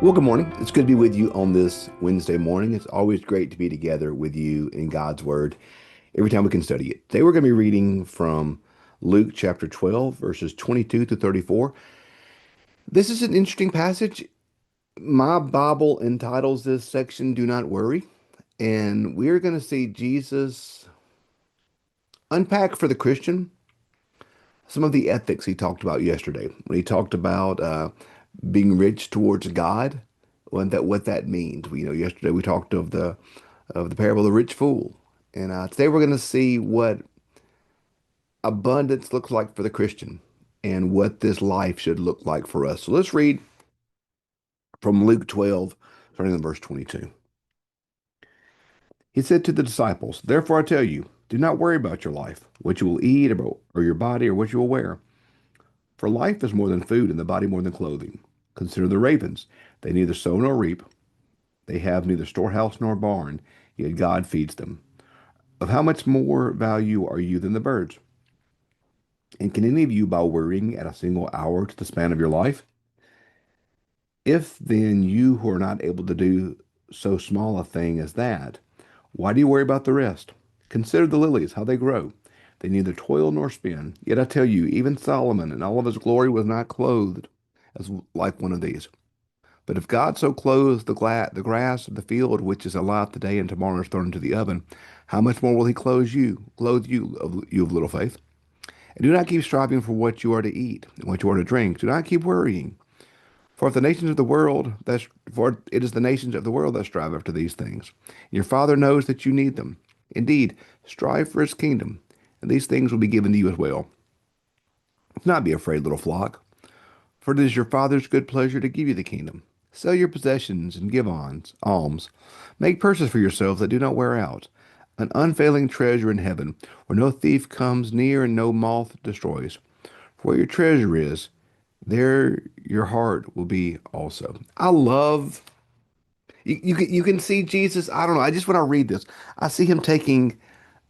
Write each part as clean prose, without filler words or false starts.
Well, good morning. It's good to be with you on this Wednesday morning. It's always great to be together with you in God's Word every time we can study it. Today we're going to be reading from Luke chapter 12, verses 22 to 34. This is an interesting passage. My Bible entitles this section, Do Not Worry. And we're going to see Jesus unpack for the Christian some of the ethics he talked about yesterday when he talked about being rich towards God, what that means. Yesterday we talked of the parable of the rich fool, and today we're going to see what abundance looks like for the Christian and what this life should look like for us. So let's read from Luke 12, starting in verse 22. He said to the disciples, "Therefore I tell you, do not worry about your life, what you will eat, or your body, or what you will wear. For life is more than food, and the body more than clothing. Consider the ravens. They neither sow nor reap. They have neither storehouse nor barn, yet God feeds them. Of how much more value are you than the birds? And can any of you, by worrying, add a single hour to the span of your life? If then you who are not able to do so small a thing as that, why do you worry about the rest? Consider the lilies, how they grow. They neither toil nor spin. Yet I tell you, even Solomon in all of his glory was not clothed as like one of these. But if God so clothes the grass of the field, which is alive today and tomorrow is thrown into the oven, how much more will he clothe you, you of little faith? And do not keep striving for what you are to eat and what you are to drink. Do not keep worrying. For if the nations of the world, that's for it is the nations of the world that strive after these things. Your Father knows that you need them. Indeed, strive for his kingdom, and these things will be given to you as well. Do not be afraid, little flock, for it is your Father's good pleasure to give you the kingdom. Sell your possessions and give alms. Make purchases for yourselves that do not wear out, an unfailing treasure in heaven, where no thief comes near and no moth destroys. For where your treasure is, there your heart will be also. I love you can see Jesus. I don't know. I just when I read this, I see him taking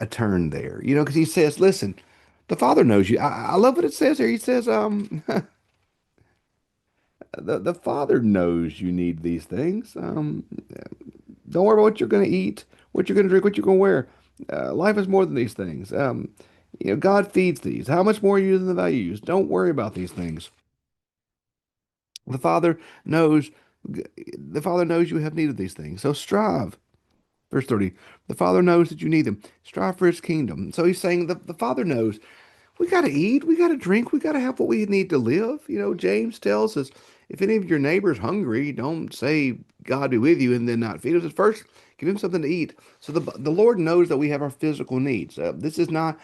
a turn there. Because he says, "Listen, the Father knows you." I love what it says here. He says, the Father knows you need these things. Don't worry about what you're going to eat, what you're going to drink, what you're going to wear. Life is more than these things. God feeds these. How much more are you than the values? Don't worry about these things. The Father knows. The Father knows you have need of these things. So strive. Verse 30. The Father knows that you need them. Strive for His kingdom. So He's saying the Father knows. We got to eat, we got to drink, we got to have what we need to live. James tells us if any of your neighbor's hungry, don't say, God be with you, and then not feed us. First, give him something to eat. So the Lord knows that we have our physical needs. This is not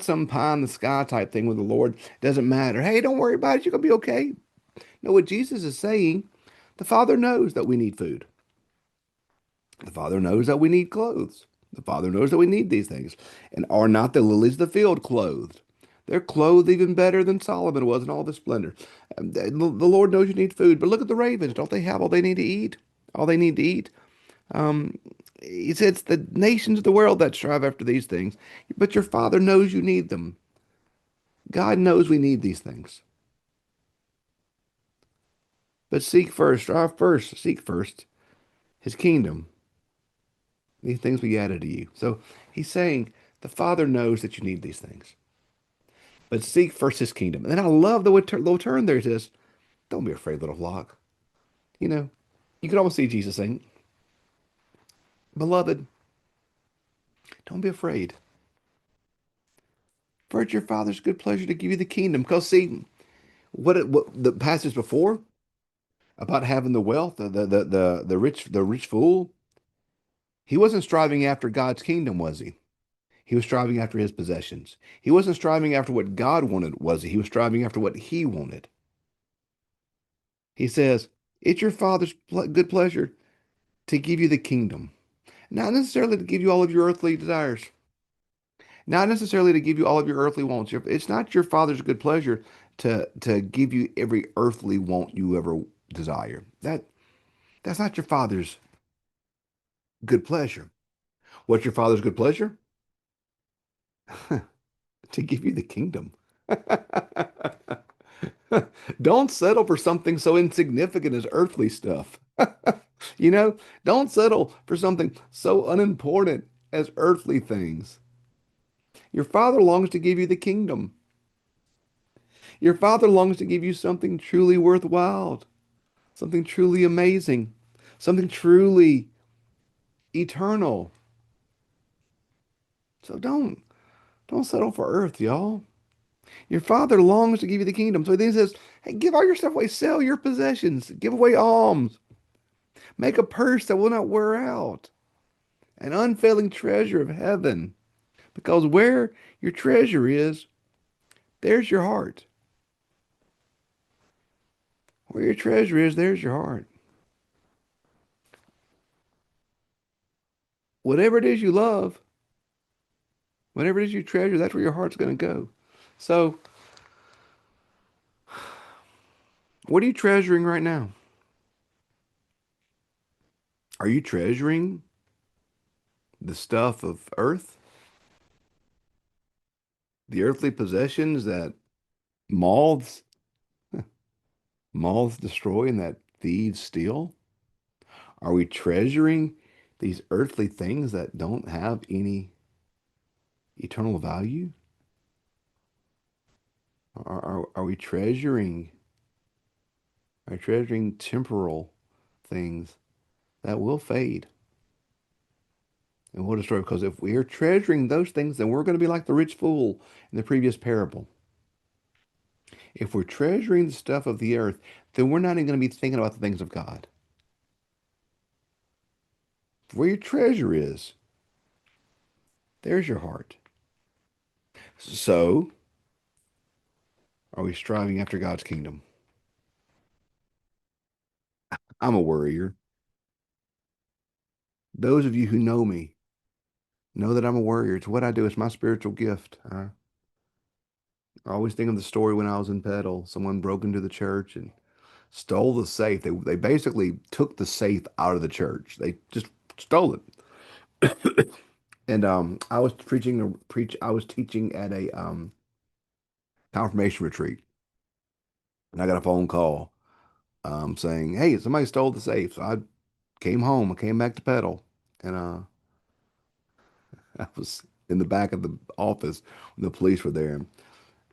some pie in the sky type thing with the Lord. Doesn't matter. Hey, don't worry about it. You're gonna be okay. No, what Jesus is saying, the Father knows that we need food. The Father knows that we need clothes. The Father knows that we need these things. And are not the lilies of the field clothed? They're clothed even better than Solomon was in all the splendor. The Lord knows you need food, but look at the ravens. Don't they have all they need to eat? All they need to eat. Um, he said it's the nations of the world that strive after these things, but your Father knows you need them. God knows we need these things. But seek first his kingdom. These things will be added to you. So he's saying the Father knows that you need these things. But seek first his kingdom. And then I love the little turn there. It says, don't be afraid, little flock. You know, you can almost see Jesus saying, Beloved, don't be afraid. For it's your Father's good pleasure to give you the kingdom. Because see, what the passage before about having the wealth, the rich fool, he wasn't striving after God's kingdom, was he? He was striving after his possessions. He wasn't striving after what God wanted, was he? He was striving after what he wanted. He says, it's your Father's good pleasure to give you the kingdom. Not necessarily to give you all of your earthly desires, not necessarily to give you all of your earthly wants. It's not your Father's good pleasure to give you every earthly want you ever desire. That's not your Father's good pleasure. What's your Father's good pleasure? To give you the kingdom. Don't settle for something so insignificant as earthly stuff. You know, don't settle for something so unimportant as earthly things. Your Father longs to give you the kingdom. Your Father longs to give you something truly worthwhile, something truly amazing, something truly eternal. So don't settle for earth, y'all. Your Father longs to give you the kingdom. So then he says, hey, give all your stuff away, sell your possessions, give away alms, make a purse that will not wear out, an unfailing treasure of heaven. Because where your treasure is, there's your heart. Where your treasure is, there's your heart. Whatever it is you love, whatever it is you treasure, that's where your heart's going to go. So, what are you treasuring right now? Are you treasuring the stuff of earth, the earthly possessions that moths moths destroy and that thieves steal? Are we treasuring these earthly things that don't have any eternal value? Are we treasuring temporal things that will fade and will destroy? Because if we are treasuring those things, then we're going to be like the rich fool in the previous parable. If we're treasuring the stuff of the earth, then we're not even going to be thinking about the things of God. Where your treasure is, there's your heart. So, are we striving after God's kingdom? I'm a worrier. Those of you who know me know that I'm a worrier. It's what I do. It's my spiritual gift. I always think of the story when I was in Petal. Someone broke into the church and stole the safe. They basically took the safe out of the church. They just stole it. And I was I was teaching at a confirmation retreat, and I got a phone call saying, "Hey, somebody stole the safe." So I came home. I came back to Petal, and I was in the back of the office when the police were there.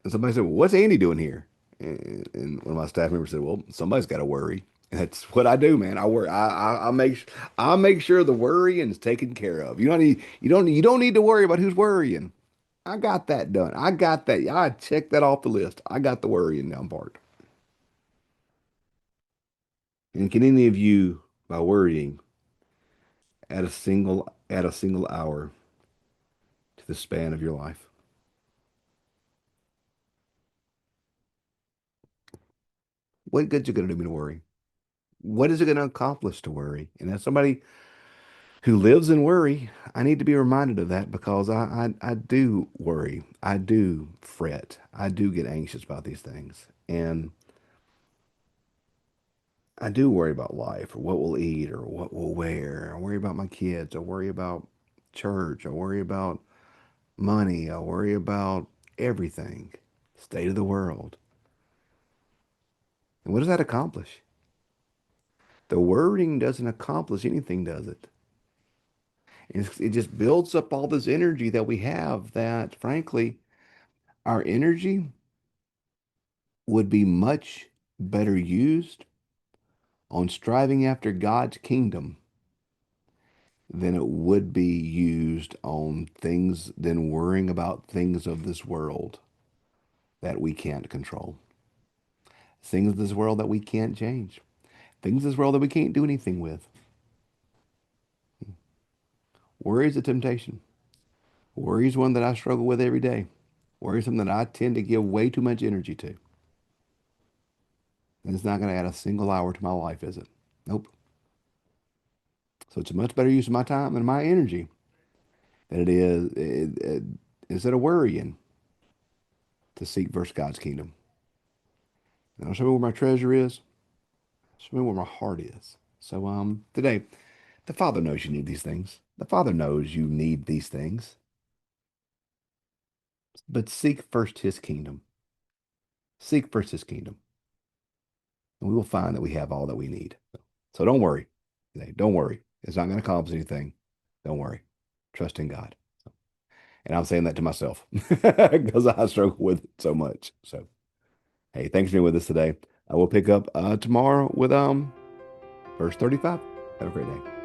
And somebody said, "Well, what's Andy doing here?" And one of my staff members said, "Well, somebody's got to worry." And that's what I do, man. I worry. I make sure the worrying is taken care of. You don't need to worry about who's worrying. I got that done. I got that. I checked that off the list. I got the worrying down part. And can any of you, by worrying, add a single hour to the span of your life? What good's it going to do me to worry? What is it going to accomplish to worry? And as somebody who lives in worry, I need to be reminded of that because I do worry. I do fret. I do get anxious about these things. And I do worry about life or what we'll eat or what we'll wear. I worry about my kids. I worry about church. I worry about money. I worry about everything, state of the world. And what does that accomplish? The worrying doesn't accomplish anything, does it? It just builds up all this energy that we have that, frankly, our energy would be much better used on striving after God's kingdom than it would be used on things, than worrying about things of this world that we can't control, things of this world that we can't change, things of this world that we can't do anything with. Worry is a temptation. Worry is one that I struggle with every day. Worry is something that I tend to give way too much energy to. And it's not going to add a single hour to my life, is it? Nope. So it's a much better use of my time and my energy than instead of worrying to seek first God's kingdom. And I'll show me where my treasure is. Show me where my heart is. So today, the Father knows you need these things. The Father knows you need these things. But seek first his kingdom. Seek first his kingdom. and we will find that we have all that we need. So don't worry. Don't worry. It's not going to accomplish anything. Don't worry. Trust in God. And I'm saying that to myself because I struggle with it so much. So, hey, thanks for being with us today. I will pick up tomorrow with verse 35. Have a great day.